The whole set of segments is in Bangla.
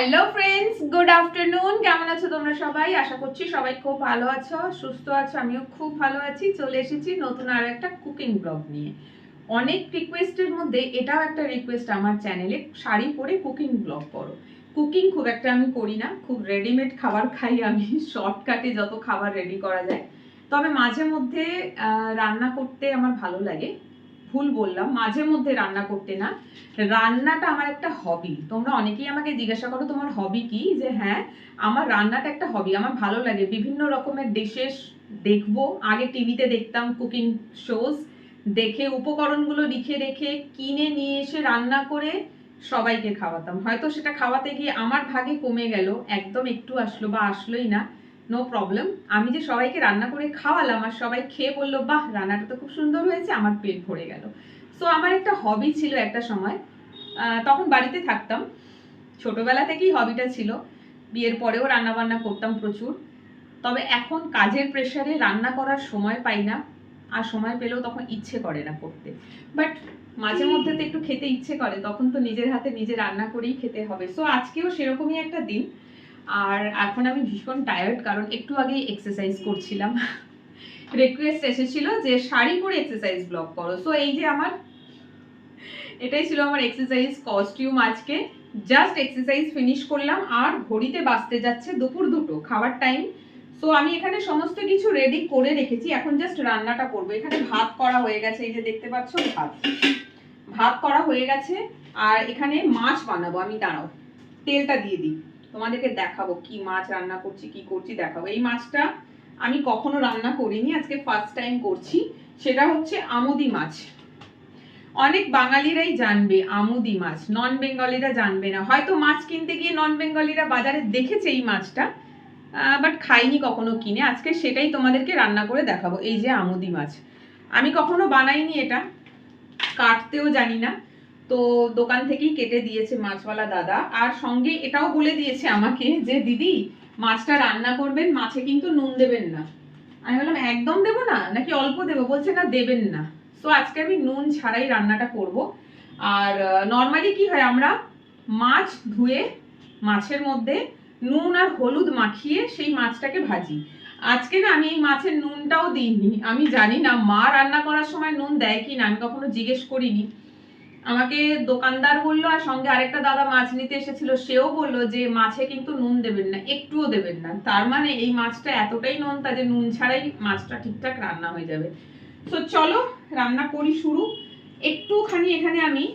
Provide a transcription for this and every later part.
Hello friends, good afternoon. কেমন আছো তোমরা সবাই? আশা করছি সবাই খুব ভালো আছো, সুস্থ আছো। আমিও খুব ভালো আছি। চলে এসেছি নতুন আরো একটা কুকিং ব্লগ নিয়ে। অনেক রিকোয়েস্টের মধ্যে এটাও একটা রিকোয়েস্ট আমার চ্যানেলে, শাড়ি পরে কুকিং ব্লগ করো। কুকিং খুব একটা আমি করি না, খুব রেডিমেড খাবার খাই আমি, শর্টকাটে যত খাবার রেডি করা যায়। তবে মাঝে মধ্যে রান্না করতে আমার ভালো লাগে। ভুল বললাম, মাঝে মধ্যে রান্না করতে না, রান্নাটা আমার একটা হবি। তোমরা অনেকেই আমাকে জিজ্ঞাসা করো তোমার হবি কি, যে হ্যাঁ, আমার রান্নাটা একটা হবি। আমার ভালো লাগে বিভিন্ন রকমের ডিশেস দেখবো। আগে টিভিতে দেখতাম কুকিং শোজ, দেখে উপকরণগুলো লিখে রেখে কিনে নিয়ে এসে রান্না করে সবাইকে খাওয়াতাম। হয়তো সেটা খাওয়াতে গিয়ে আমার ভাগে কমে গেল, একদম একটু আসলো বা আসলোই না, নো প্রবলেম। আমি যে সবাইকে রান্না করে খাওয়ালাম আর সবাই খেয়ে বললো বাহ রান্নাটা তো খুব সুন্দর হয়েছে, আমার পেট ভরে গেল। সো আমার একটা হবি ছিল একটা সময়। তখন বাড়িতে থাকতাম, ছোটবেলা থেকেই হবিটা ছিল। বিয়ের পরেও রান্না বান্না করতাম প্রচুর। তবে এখন কাজের প্রেশারে রান্না করার সময় পাই না, আর সময় পেলেও তখন ইচ্ছে করে না করতে। বাট মাঝে মধ্যে তো একটু খেতে ইচ্ছে করে, তখন তো নিজের হাতে নিজে রান্না করেই খেতে হবে। সো আজকেও সেরকমই একটা দিন। আর এখন আমি ভীষণ টায়ার্ড, কারণ একটু আগেই এক্সারসাইজ করছিলাম। রিকোয়েস্ট এসেছিল যে শাড়ি পরে এক্সারসাইজ ব্লগ করো। সো এই যে আমার এটাই ছিল আমার এক্সারসাইজ কস্টিউম আজকে। জাস্ট এক্সারসাইজ ফিনিশ করলাম আর ঘড়িতে বাজতে যাচ্ছে দুপুর 2টো, খাবার টাইম। সো আমি এখানে সমস্ত কিছু রেডি করে রেখেছি, এখন জাস্ট রান্নাটা করবো। এখানে ভাত করা হয়ে গেছে, এই যে দেখতে পাচ্ছ ভাত ভাত করা হয়ে গেছে। আর এখানে মাছ বানাবো আমি, দাঁড়াও তেলটা দিয়ে দিই, তোমাদেরকে দেখাবো কি মাছ রান্না করছি, কি করছি দেখাবো। এই মাছটা আমি কখনো রান্না করিনি, আজকে ফার্স্ট টাইম করছি। সেটা হচ্ছে আমুদি মাছ। অনেক বাঙালিরাই জানবে আমুদি মাছ, নন বেঙ্গলিরা জানবে না। হয়তো মাছ কিনতে গিয়ে নন বেঙ্গলিরা বাজারে দেখেছে এই মাছটা, বাট খাইনি কখনো কিনে। আজকে সেটাই তোমাদেরকে রান্না করে দেখাবো। এই যে আমুদি মাছ, আমি কখনো বানাইনি, এটা কাটতেও জানি না, তো দোকান থেকেই কেটে দিয়েছে মাছওয়ালা দাদা। আর সঙ্গে এটাও বলে দিয়েছে আমাকে যে দিদি মাছটা রান্না করবেন, মাছে কিন্তু নুন দেবেন না। আমি বললাম একদম দেবো না নাকি অল্প দেবো? বলছে না দেবেন না। তো আজকে আমি নুন ছাড়াই রান্নাটা করব। আর নর্মালি কি হয়, আমরা মাছ ধুয়ে মাছের মধ্যে নুন আর হলুদ মাখিয়ে সেই মাছটাকে ভাজি। আজকে না আমি এই মাছের নুনটাও দিইনি। আমি জানি না মা রান্না করার সময় নুন দেয় কি না, আমি কখনো জিজ্ঞেস করিনি। আমাকে দোকানদার বললো, আর সঙ্গে আরেকটা দাদা মাছ নিতে এসেছিল, সেও বললো যে মাছে কিন্তু নুন দেবেন না, একটুও দেবেন না। তার মানে এই মাছটা এতটাই নোনতা যে নুন ছাড়াই মাছটা ঠিকঠাক রান্না হয়ে যাবে। তো চলো রান্না করি শুরু। একটুখানি এখানে আমি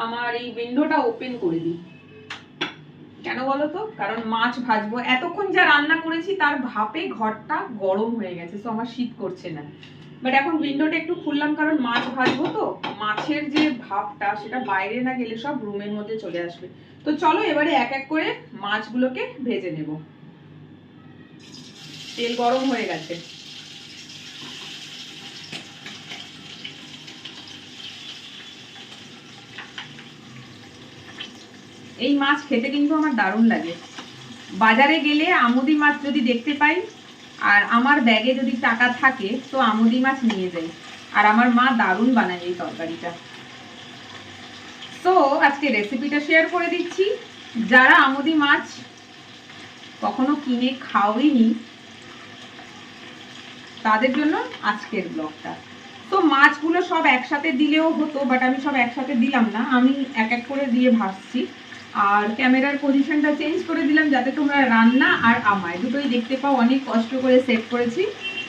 আমার এই উইন্ডোটা ওপেন করে দিই। কেন বলো তো? কারণ মাছ ভাজবো, এতক্ষণ যা রান্না করেছি তার ভাপে ঘরটা গরম হয়ে গেছে, তো আমার শীত করছে না। বাট এখন উইন্ডোটা একটু খুললাম, কারণ মাছ ভাজবো তো মাছের যে ভাপটা সেটা বাইরে না গেলে সব রুমের মধ্যে চলে আসবে। তো চলো এবারে এক এক করে মাছগুলোকে ভেজে নেব। তেল গরম হয়ে গেছে। এই মাছ খেতে কিন্তু আমার দারুণ লাগে। বাজারে গেলে আমুদি মাছ যদি দেখতে পাই আর আমার ব্যাগে যদি টাকা থাকে তো আমুদি মাছ নিয়ে যাই। আর আমার মা দারুণ বানায় এই তরকারিটা। তো আজকে রেসিপিটা শেয়ার করে দিচ্ছি। যারা আমুদি মাছ কখনো কিনে খাওয়াইনি তাদের জন্য আজকের ব্লগটা। তো মাছগুলো সব একসাথে দিলেও হতো, বাট আমি সব একসাথে দিলাম না, আমি এক এক করে দিয়ে ভাজছি। আর ক্যামেরার পজিশনটা চেঞ্জ করে দিলাম যাতে তোমরা রান্না আর আমায় দুটোই দেখতে পাও। অনেক কষ্ট করে সেট করেছি,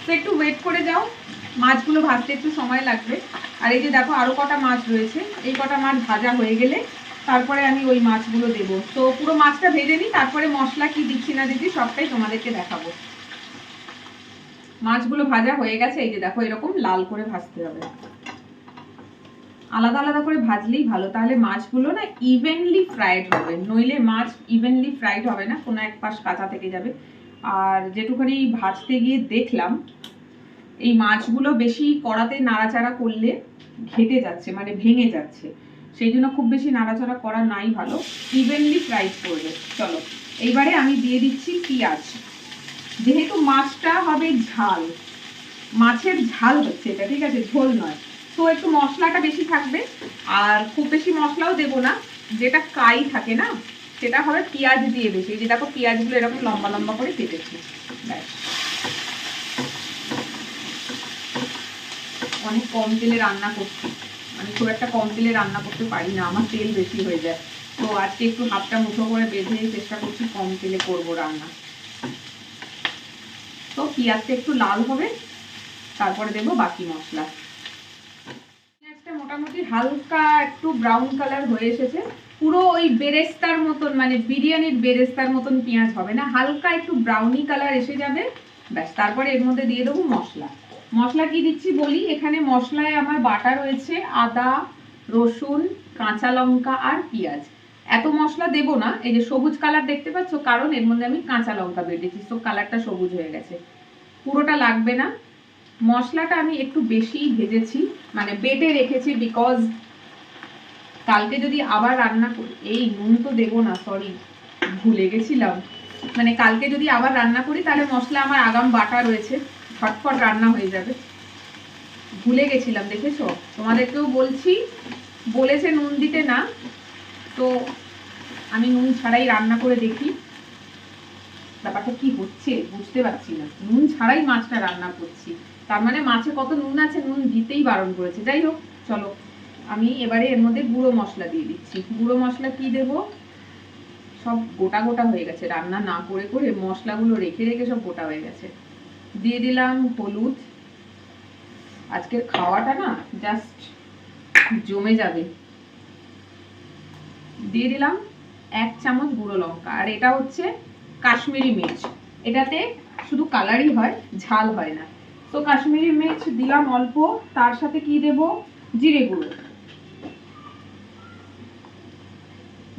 তো একটু ওয়েট করে যাও, মাছগুলো ভাজতে একটু সময় লাগবে। আর এই যে দেখো আরও কটা মাছ রয়েছে, এই কটা মাছ ভাজা হয়ে গেলে তারপরে আমি ওই মাছগুলো দেবো। তো পুরো মাছটা ভেজে নিই, তারপরে মশলা কি দিচ্ছি না দিচ্ছি সবটাই তোমাদেরকে দেখাবো। মাছগুলো ভাজা হয়ে গেছে, এই যে দেখো এরকম লাল করে ভাজতে হবে। আলাদা আলাদা করে ভাজলেই ভালো, তাহলে মাছগুলো না ইভেনলি ফ্রাইড হবে, নইলে মাছ ইভেনলি ফ্রাইড হবে না, কোনো এক পাশ কাঁচা থেকে যাবে। আর যেটুখানি ভাজতে গিয়ে দেখলাম এই মাছগুলো বেশি কড়াতে নাড়াচাড়া করলে ঘেটে যাচ্ছে, মানে ভেঙে যাচ্ছে, সেই জন্য খুব বেশি নাড়াচাড়া করা নাই ভালো, ইভেনলি ফ্রাইড করবে। চলো এইবারে আমি দিয়ে দিচ্ছি পেঁয়াজ। যেহেতু মাছটা হবে ঝাল, মাছের ঝাল হচ্ছে এটা, ঠিক আছে, ঝোল নয়, তো একটু মশলাটা বেশি থাকবে। আর খুব বেশি মশলাও দেব না, যেটা কাই থাকে না সেটা হবে পেঁয়াজ দিয়ে বেশি। এই যে দেখো পেঁয়াজগুলো এরকম লম্বা লম্বা করে কেটেছি। ব্যাস, অনেক কম তেলে রান্না করছি, আমি খুব একটা কম তেলে রান্না করতে পারি না, আমার তেল বেশি হয়ে যায়। তো আজকে একটু হাতটা মুঠো করে বেঁধে চেষ্টা করছি কম তেলে করবো রান্না। তো পেঁয়াজটা একটু লাল হবে, তারপরে দেবো বাকি মশলা। পেঁয়াজটা মোটামুটি হালকা একটু ব্রাউন কালার হয়ে এসেছে, পুরো ওই বেরেস্তার মতন, মানে বিরিয়ানির বেরেস্তার মতন পেঁয়াজ হবে না, হালকা একটু ব্রাউনি কালার এসে যাবে। ব্যাস, তারপরে এর মধ্যে দিয়ে দেবো মশলা। মশলা কি দিচ্ছি বলি, এখানে মশলায় আমার বাটা রয়েছে আদা, রসুন, কাঁচা লঙ্কা আর পেঁয়াজ। এত মশলা দেবো না, এই যে সবুজ কালার দেখতে পাচ্ছ, কারণ এর মধ্যে আমি কাঁচা লঙ্কা বেটেছি, তো কালারটা সবুজ হয়ে গেছে। পুরোটা লাগবে না। মশলাটা আমি একটু বেশি ভেজেছি, মানে বেটে রেখেছি, বিকজ কালকে যদি আবার রান্না করি, এই নুন তো দেবো না, সরি ভুলে গেছিলাম, মানে কালকে যদি আবার রান্না করি তাহলে মশলা আমার আগাম বাটা রয়েছে, ফটফট রান্না হয়ে যাবে। ভুলে গেছিলাম, দেখেছো, তোমাদেরকেও বলছি, বলেছে নুন দিতে না, তো আমি নুন ছাড়াই রান্না করে দেখি ব্যাপারটা কি হচ্ছে, বুঝতে পারছি না। নুন ছাড়াই মাছটা রান্না করছি, তার মানে মাছে কত নুন আছে, নুন দিতেই বারণ করেছে। যাই হোক, চলো আমি এবারে এর মধ্যে গুঁড়ো মশলা দিয়ে দিচ্ছি। গুঁড়ো মশলা কি দেবো, সব গোটা গোটা হয়ে গেছে, রান্না না করে করে মশলাগুলো রেখে রেখে সব গোটা হয়ে গেছে। দিয়ে দিলাম হলুদ, আজকের খাওয়াটা না জাস্ট জমে যাবে। দিয়ে দিলাম 1 চামচ গুঁড়ো লঙ্কা, আর এটা হচ্ছে কাশ্মীরি মির্চ, এটাতে শুধু কালারই হয়, ঝাল হয় না। তো কাশ্মীরি মির্চ দিলাম অল্প, তার সাথে কি দেব, জিরে গুঁড়ো।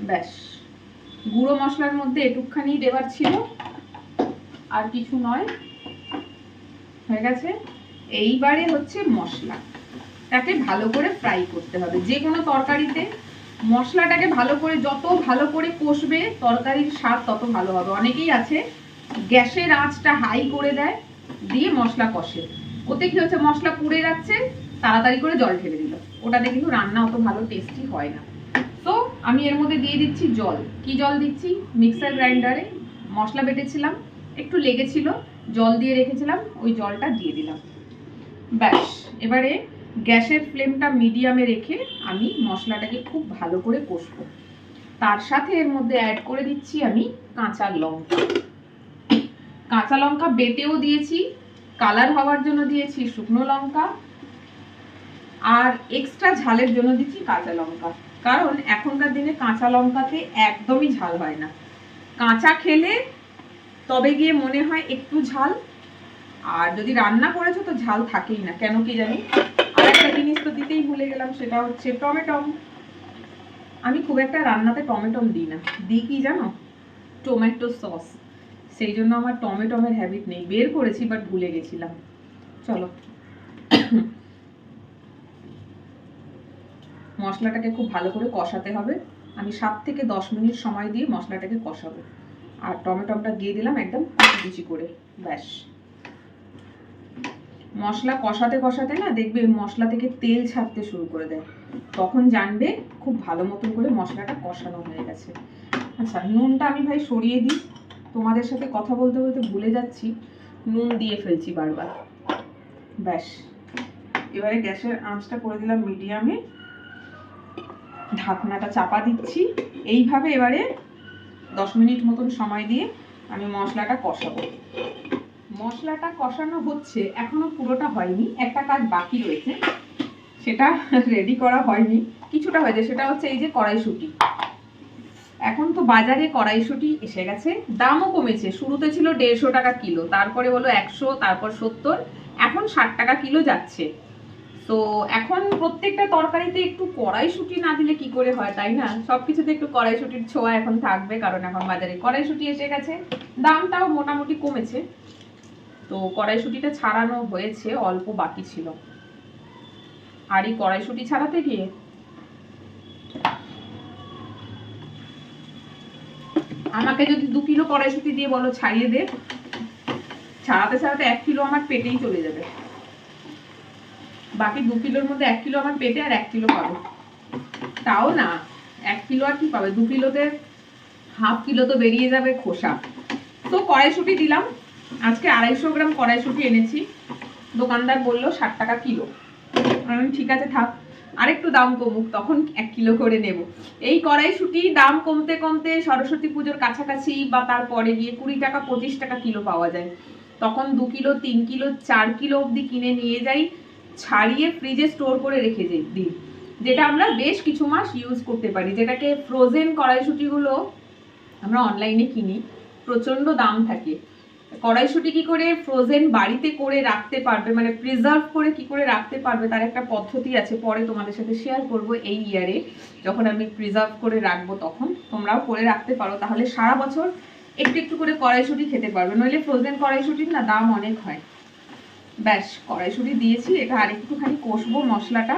ব্যাস, গুঁড়ো মশলার মধ্যে এটুকখানি দেবার ছিল, আর কিছু নয়, হয়ে গেছে। এইবারে হচ্ছে মশলাটাকে ভালো করে ফ্রাই করতে হবে। যে কোনো তরকারিতে মশলাটাকে ভালো করে, যত ভালো করে কষবে তরকারির স্বাদ তত ভালো হবে। অনেকেই আছে গ্যাসের আঁচটা হাই করে দেয়, দিয়ে মশলা কষে, ওতে কি হচ্ছে, মশলা পুড়ে যাচ্ছে, তাড়াতাড়ি করে জল ঢেলে দিল, ওটাতে কিন্তু রান্না অত ভালো টেস্টি হয় না। তো আমি এর মধ্যে দিয়ে দিচ্ছি জল। কি জল দিচ্ছি, মিক্সার গ্রাইন্ডারে মশলা বেটেছিলাম, একটু লেগেছিল, জল দিয়ে রেখেছিলাম, ওই জলটা দিয়ে দিলাম। ব্যাস, এবারে গ্যাসের ফ্লেমটা মিডিয়ামে রেখে আমি মশলাটাকে খুব ভালো করে কষবো। তার সাথে এর মধ্যে অ্যাড করে দিচ্ছি আমি কাঁচা লঙ্কা। কাঁচা লঙ্কা বেটেও দিয়েছি, কালার হওয়ার জন্য দিয়েছি শুকনো লঙ্কা, আর এক্সট্রা ঝালের জন্য দিচ্ছি কাঁচা লঙ্কা, কারণ এখনকার দিনে কাঁচা লঙ্কাতে একদমই ঝাল হয় না। কাঁচা খেলে তবে গিয়ে মনে হয় একটু ঝাল, আর যদি রান্না করেছো তো ঝাল থাকেই না, কেন কি জানি। আর একটা জিনিস তো দিতেই ভুলে গেলাম, সেটা হচ্ছে টমেটো। আমি খুব একটা রান্নাতে টমেটো দিই না, দিই কি জানো, টমেটো সস, সেই জন্য আমার টমেটোমের হ্যাবিট নেই। বের করেছি বাট ভুলে গেছিলাম। চলো মশলাটাকে খুব ভালো করে কষাতে হবে। আমি 7 থেকে 10 মিনিট সময় দিয়ে মশলাটাকে কষাবো, আর টমেটোটা দিয়ে দিলাম একদম কুচি করে। ব্যাস, মশলা কষাতে কষাতে না দেখবে মশলা থেকে তেল ছাড়তে শুরু করে দেয়, তখন জানবে খুব ভালো মতন করে মশলাটা কষানো হয়ে গেছে। আচ্ছা, নুনটা আমি ভাই সরিয়ে দিই, তোমাদের সাথে কথা বলতে বলতে ভুলে যাচ্ছি, নুন দিয়ে ফেলছি বারবার। ব্যাস, এবারে গ্যাসের আঁচটা করে দিলাম মিডিয়ামে, ঢাকনাটা চাপা দিচ্ছি। এইভাবে এবারে 10 মিনিট মতন সময় দিয়ে আমি মশলাটা কষাবো। মশলাটা কষানো হচ্ছে, এখনো পুরোটা হয়নি, একটা কাজ বাকি রয়েছে, সেটা রেডি করা হয়নি, কিছুটা হয়েছে, সেটা হচ্ছে এই যে কড়াইশুঁটি। এখন তো বাজারে কড়াইশুঁটি এসে গেছে, দামও কমেছে। শুরুতে ছিল 150 টাকা কিলো, তারপরে হলো 100, তারপর 70, এখন 60 টাকা কিলো যাচ্ছে। তো এখন প্রত্যেকটা তরকারিতে একটু কড়াইশুঁটি না দিলে কি করে হয়, তাই না? সবকিছুতে একটু কড়াইশুঁটির ছোঁয়া এখন থাকবে, কারণ এখন বাজারে কড়াইশুঁটি এসে গেছে, দামটাও মোটামুটি কমেছে। তো কড়াইশুঁটিটা ছাড়ানো হয়েছে, অল্প বাকি ছিল। আর এই কড়াইশুঁটি ছাড়াতে গিয়ে আমাকে যদি 2 কিলো কড়াইশুঁটি দিয়ে বলো ছাড়িয়ে দে, ছাড়াতে ছাড়াতে 1 কিলো আমার পেটেই চলে যাবে। বাকি 2 কিলোর মধ্যে 1 কিলো আমার পেটে, আর 1 কিলো পাবে। তাও না, 1 কিলো আর কি পাবে, 2 কিলোতে হাফ কিলো তো বেরিয়ে যাবে খোসা। তো কড়াইশুঁটি দিলাম, আজকে 250 গ্রাম কড়াইশুঁটি এনেছি, দোকানদার বললো 60 টাকা কিলো। ঠিক আছে থাক, আরেকটু দাম কমুক, তখন 1 কিলো করে নেব। এই কড়াইশুঁটি দাম কমতে কমতে সরস্বতী পুজোর কাছাকাছি বা তারপরে গিয়ে 20 টাকা 25 টাকা কিলো পাওয়া যায়। তখন 2 কিলো 3 কিলো 4 কিলো অবধি কিনে নিয়ে যাই, ছাড়িয়ে ফ্রিজে স্টোর করে রেখে দিই, যেটা আমরা বেশ কিছু মাস ইউজ করতে পারি। যেটাকে ফ্রোজেন কড়াইশুঁটিগুলো আমরা অনলাইনে কিনি, প্রচন্ড দাম থাকে। কড়াইশুঁটি কি করে ফ্রোজেন বাড়িতে করে রাখতে পারবে, মানে প্রিজার্ভ করে কি করে রাখতে পারবে, তার একটা পদ্ধতি আছে, পরে তোমাদের সাথে শেয়ার করব এই ইয়ারে যখন আমি প্রিজার্ভ করে রাখবো, তখন তোমরাও করে রাখতে পারো, তাহলে সারা বছর একটু একটু করে কড়াইশুঁটি খেতে পারবে। নইলে ফ্রোজেন কড়াইশুঁটির না দাম অনেক হয়। ব্যাস কড়াইশুঁটি দিয়েছি, এটা আরেকটুখানি কষবো। মশলাটা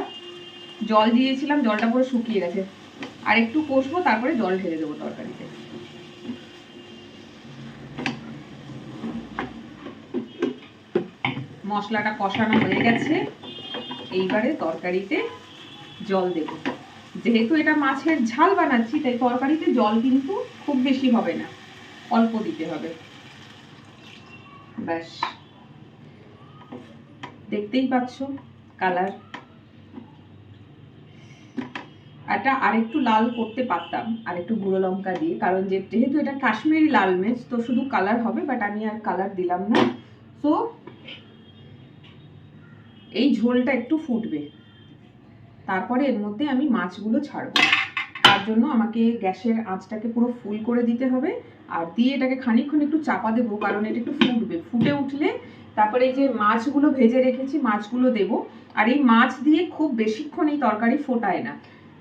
জল দিয়েছিলাম, জলটা পুরো শুকিয়ে গেছে, আর একটু কষবো, তারপরে জল ঢেলে দেবো তরকারিতে। মশলাটা কষানো হয়ে গেছে, এইবারে তরকারিতে জল দেব। যেহেতু এটা মাছের ঝাল বানাচ্ছি, তাই তরকারিতে জল কিন্তু খুব বেশি হবে না, অল্প দিতে হবে। ব্যাস, দেখতেই পাচ্ছ কালার। এটা আরেকটু লাল করতে পারতাম আরেকটু গুঁড়ো লঙ্কা দিয়ে, কারণ যেহেতু এটা কাশ্মীরি লাল মির্চ, তো শুধু কালার হবে, বাট আমি আর কালার দিলাম না। তো এই ঝোলটা একটু ফুটবে, তারপরে এর মধ্যে আমি মাছগুলো ছাড়বো। তার জন্য আমাকে গ্যাসের আঁচটাকে পুরো ফুল করে দিতে হবে, আর দিয়ে এটাকে খানিকক্ষণ একটু চাপা দেবো, কারণ এটা একটু ফুটবে। ফুটে উঠলে তারপরে এই যে মাছগুলো ভেজে রেখেছি মাছগুলো দেবো। আর এই মাছ দিয়ে খুব বেশিক্ষণ এই তরকারি ফোটায় না,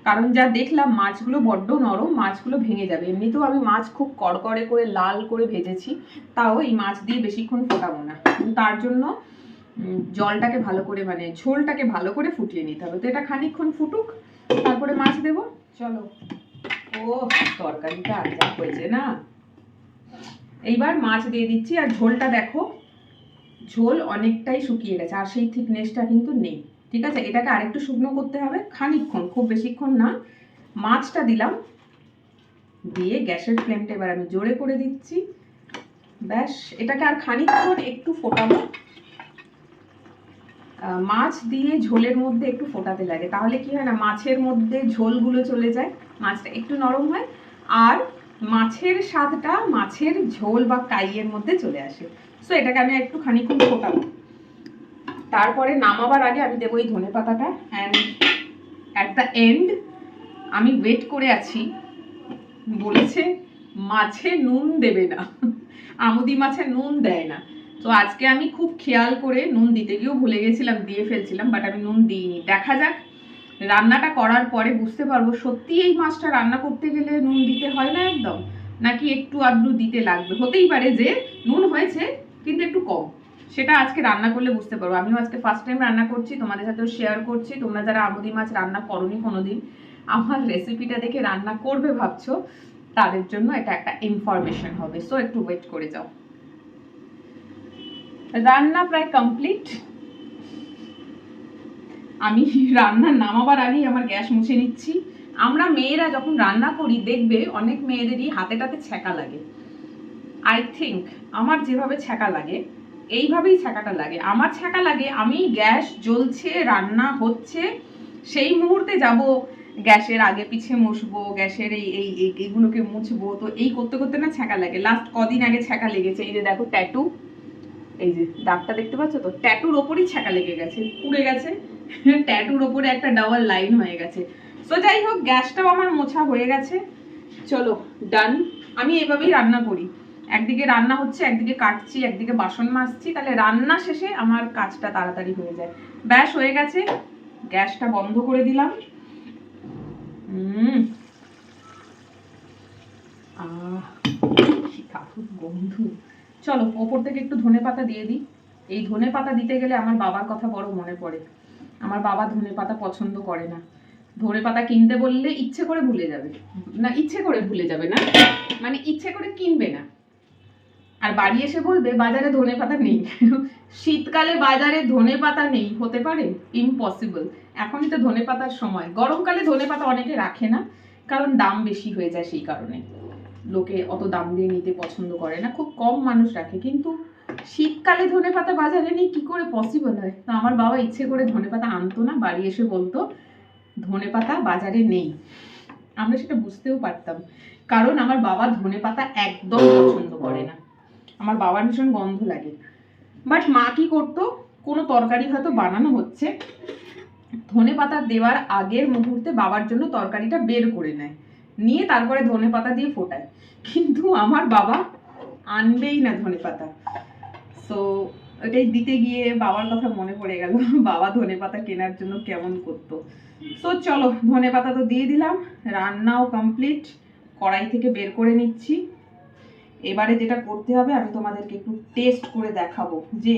কারণ যা দেখলাম মাছগুলো বড্ড নরম, মাছগুলো ভেঙে যাবে। এমনিতেও আমি মাছ খুব কড়কড়ে করে লাল করে ভেজেছি, তাও এই মাছ দিয়ে বেশিক্ষণ ফোটাবো না। তার জন্য জলটাকে ভালো করে, মানে ঝোলটাকে ভালো করে ফুটিয়ে নিতে হবে। তো এটা খানিকক্ষণ ফুটুক, তারপরে মাছ দেবো। চলো। ও তরকারিটা যা হয়েছে না। এইবার মাছ দিয়ে দিচ্ছি, আর ঝোলটা দেখো, ঝোল অনেকটাই শুকিয়ে গেছে, আর সেই থিকনেসটা কিন্তু নেই। ঠিক আছে, এটাকে আরেকটু শুকনো করতে হবে খানিকক্ষণ, খুব বেশিক্ষণ না। মাছটা দিলাম, দিয়ে গ্যাসের ফ্লেমটা এবার আমি জোরে করে দিচ্ছি। ব্যাস, এটাকে আর খানিকক্ষণ একটু ফোটাবো। মাছ দিয়ে ঝোলের মধ্যে একটু ফোটাতে লাগে, তাহলে কি হয় না, মাছের মধ্যে ঝোলগুলো চলে যায়, মাছটা একটু নরম হয়, আর মাছের স্বাদটা মাছের ঝোল বা কাইয়ের মধ্যে চলে আসে। সো এটাকে আমি একটু খানিকক্ষণ ফোটাবো। তারপরে নামাবার আগে আমি দেবো এই ধনেপাতাটা। অ্যান্ড অ্যাট দ্য এন্ড আমি ওয়েট করে আছি, বলেছে মাছে নুন দেবে না, আমুদি মাছে নুন দেয় না। তো আজকে আমি খুব খেয়াল করে, নুন দিতে গিয়েও ভুলে গেছিলাম, দিয়ে ফেলছিলাম, বাট আমি নুন দিইনি। দেখা যাক, রান্নাটা করার পরে বুঝতে পারবো সত্যি এই মাছটা রান্না করতে গেলে নুন দিতে হয় না একদম, নাকি একটু আধটু দিতে লাগবে। হতেই পারে যে নুন হয়েছে কিন্তু একটু কম, সেটা আজকে রান্না করলে বুঝতে পারবো। আমিও আজকে ফার্স্ট টাইম রান্না করছি, তোমাদের সাথেও শেয়ার করছি। তোমরা যারা আমুদি মাছ রান্না করোনি কোনোদিন, আমার রেসিপিটা দেখে রান্না করবে ভাবছো, তাদের জন্য এটা একটা ইনফরমেশন হবে। সো একটু ওয়েট করে যাও। রান্না প্রায় কমপ্লিট। আমি রান্না নামাবার আগেই আমার গ্যাস মুছে নিচ্ছি। আমরা মেয়েরা যখন রান্না করি দেখবে অনেক মেয়েদেরই হাতে টাতে ছ্যাঁকা লাগে। আই থিঙ্ক আমার যেভাবে ছ্যাঁকা লাগে এইভাবেই ছ্যাঁকাটা লাগে। আমার ছ্যাঁকা লাগে, আমি গ্যাস জ্বলছে, রান্না হচ্ছে, সেই মুহূর্তে যাব গ্যাসের আগে পিছে মুছবো, গ্যাসের এইগুলোকে মুছবো, তো এই করতে করতে না ছ্যাঁকা লাগে। লাস্ট কদিন আগে ছ্যাঁকা লেগেছে, এই যে দেখো ট্যাটু, এই যে দাগটা দেখতে পাচ্ছ তো, ট্যাটুর ওপরই ছ্যাঁকা লেগে গেছে, পুড়ে গেছে, ট্যাটুর ওপরে একটা ডাবল লাইন হয়ে গেছে। তো যাই হোক, গ্যাসটাও আমার মোছা হয়ে গেছে। চলো ডান। আমি এভাবেই রান্না করি, একদিকে রান্না হচ্ছে, একদিকে কাটছি, একদিকে বাসন মাজছি, তাহলে রান্না শেষে আমার কাজটা তাড়াতাড়ি হয়ে যায়। ব্যাস হয়ে গেছে, গ্যাসটা বন্ধ করে দিলাম। বন্ধু, চলো ওপর থেকে একটু ধনেপাতা দিয়ে দিই। এই ধনেপাতা দিতে গেলে আমার বাবার কথা বড় মনে পড়ে। আমার বাবা ধনেপাতা পছন্দ করে না, ধনেপাতা কিনতে বললে ইচ্ছে করে ভুলে যাবে না, ইচ্ছে করে ভুলে যাবে না, মানে ইচ্ছে করে কিনবে না, আর বাড়ি এসে বলবে বাজারে ধনেপাতা নেই। শীতকালে বাজারে ধনেপাতা নেই হতে পারে? ইম্পসিবল। এখনই তো ধনেপাতার সময়। গরমকালে ধনেপাতা অনেকে রাখে না, কারণ দাম বেশি হয়ে যায় সেই কারণে। লোকে অত দাম দিয়ে নিতে পছন্দ করে না, খুব কম মানুষ রাখে। কিন্তু শীতকালে ধনেপাতা বাজারে নেই কি করে পসিবল হয়? তো আমার বাবা ইচ্ছে করে ধনেপাতা আনতো না, বাড়ি এসে বলতো ধনেপাতা বাজারে নেই। আমরা সেটা বুঝতেও পারতাম, কারণ আমার বাবা ধনেপাতা একদম পছন্দ করে না, আমার বাবার ভীষণ গন্ধ লাগে। বাট মা কি করতো, কোনো তরকারি হয়তো বানানো হচ্ছে, ধনেপাতা দেওয়ার আগের মুহূর্তে বাবার জন্য তরকারিটা বের করে নেয়, নিয়ে তারপরে ধনেপাতা দিয়ে ফোটায়। কিন্তু আমার বাবা আনবেই না ধনেপাতা। সো ওটাই দিতে গিয়ে বাবার কথা মনে পড়ে গেল, বাবা ধনেপাতা কেনার জন্য কেমন করতো। সো চলো, ধনেপাতা তো দিয়ে দিলাম, রান্নাও কমপ্লিট, কড়াই থেকে বের করে নিচ্ছি। এবারে যেটা করতে হবে, আমি তোমাদেরকে একটু টেস্ট করে দেখাবো যে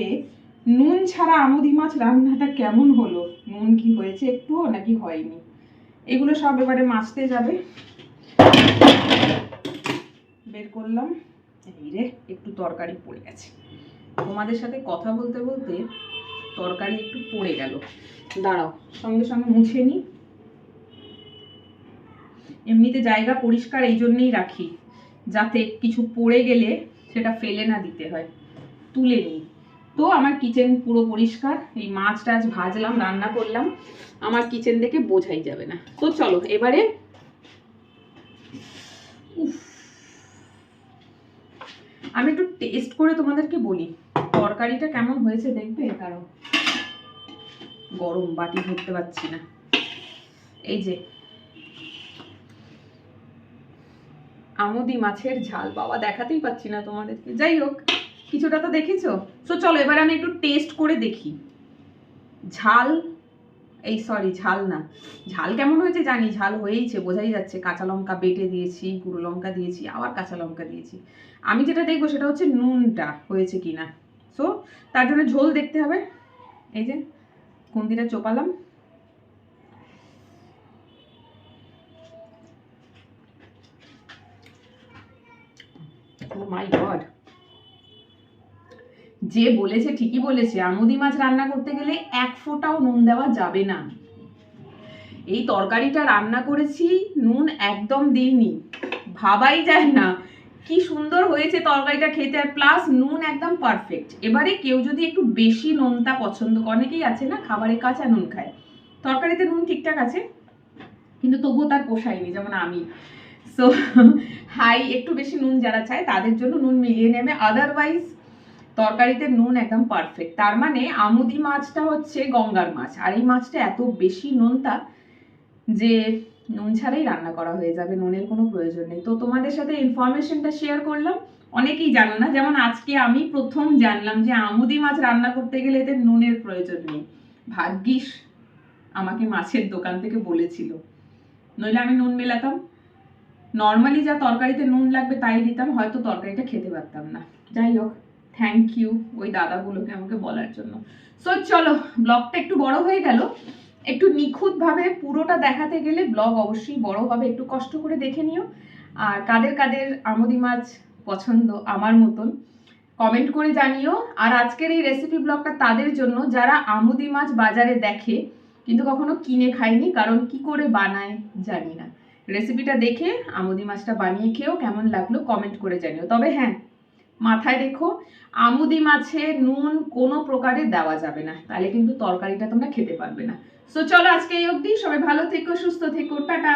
নুন ছাড়া আমুদি মাছ রান্নাটা কেমন হলো, নুন কি হয়েছে একটুও নাকি হয়নি, এগুলো সব এবারে মাছতে যাবে। বের করলাম, এই রে একটু তরকারি পড়ে গেছে, তোমাদের সাথে কথা বলতে বলতে তরকারি একটু পড়ে গেল, দাঁড়াও সঙ্গে সঙ্গে মুছে নিই। এমনিতে জায়গা পরিষ্কার এই জন্যই রাখি, যাতে কিছু পড়ে গেলে সেটা ফেলে না দিতে হয়, তুলে নিই। তো আমার কিচেন পুরো পরিষ্কার, এই মাছ টাছ ভাজলাম, রান্না করলাম, আমার কিচেন দেখে বোঝাই যাবে না। তো চলো এবারে আমি একটু টেস্ট করে তোমাদেরকে বলি তরকারিটা কেমন হয়েছে, দেখবে? কারণ গরম বাটি ধরতে পারছি না। এই যে আমুদি মাছের ঝাল, বাবা দেখাতেই পাচ্ছি না তোমাদেরকে, যাই হোক কিছুটা তো দেখেছো। তো চলো এবার আমি একটু টেস্ট করে দেখি ঝাল, এই সরি ঝাল না, ঝাল কেমন হয়েছে জানি, ঝাল হয়েইছে বোঝাই যাচ্ছে, কাঁচা লঙ্কা বেটে দিয়েছি, গুঁড়ো লঙ্কা দিয়েছি, আবার কাঁচা লঙ্কা দিয়েছি। আমি যেটা দেখবো সেটা হচ্ছে নুনটা হয়েছে কিনা। সো তার জন্য ঝোল দেখতে হবে। এই যে খুন্তিটা চোপালাম, ও মাই গড, যে বলেছে ঠিকই বলেছে, আমুদি মাছ রান্না করতে গেলে এক ফোঁটাও নুন দেওয়া যাবে না। এই তরকারিটা রান্না করেছি, নুন একদম দিইনি, ভাবাই যায় না কি সুন্দর হয়েছে তরকারিটা খেতে, আর প্লাস নুন একদম পারফেক্ট। এবারে কেউ যদি একটু বেশি নুনটা পছন্দ করে, অনেকেই আছে না খাবারে কাঁচা নুন খায়, তরকারিতে নুন ঠিকঠাক আছে কিন্তু তবুও তার পোষায়নি, যেমন আমি। সো হাই একটু বেশি নুন যারা চায় তাদের জন্য নুন মিলিয়ে নেবে, আদারওয়াইজ তরকারিতে নুন একদম পারফেক্ট। তার মানে আমুদি মাছটা হচ্ছে গঙ্গার মাছ, আর এই মাছটা এত বেশি নুনটা যে নুন ছাড়াই রান্না করা হয়ে যাবে, নুনের কোনো প্রয়োজন নেই। তো তোমাদের সাথে ইনফরমেশনটা শেয়ার করলাম, অনেকেই জানো না, যেমন আজকে আমি প্রথম জানলাম যে আমুদি মাছ রান্না করতে গেলে এতে নুনের প্রয়োজন নেই। ভাগ্যিস আমাকে মাছের দোকান থেকে বলেছিল, নইলে আমি নুন মেলাতাম, নর্মালি যা তরকারিতে নুন লাগবে তাই দিতাম, হয়তো তরকারিটা খেতে পারতাম না। যাই হোক, থ্যাংক ইউ ওই দাদাগুলোকে আমাকে বলার জন্য। সো চলো, ব্লগটা একটু বড় হয়ে গেল, একটু নিখুঁতভাবে পুরোটা দেখাতে গেলে ব্লগ অবশ্যই বড় হবে, একটু কষ্ট করে দেখে নিও। আর কাদের কাদের আমুদি মাছ পছন্দ আমার মতন কমেন্ট করে জানিও। আর আজকের এই রেসিপি ব্লগটা তাদের জন্য যারা আমুদি মাছ বাজারে দেখে কিন্তু কখনো কিনে খায়নি, কারণ কি করে বানায় জানি না। রেসিপিটা দেখে আমুদি মাছটা বানিয়ে খেয়েও কেমন লাগলো কমেন্ট করে জানিও। তবে হ্যাঁ, মাথায় রেখো আমুদি মাছে নুন কোনো প্রকারে দেওয়া যাবে না, তাহলে কিন্তু তরকারিটা তোমরা খেতে পারবে না। সো চলো আজকে এই অবধি, সবাই ভালো থেকো, সুস্থ থেকো, টাটা।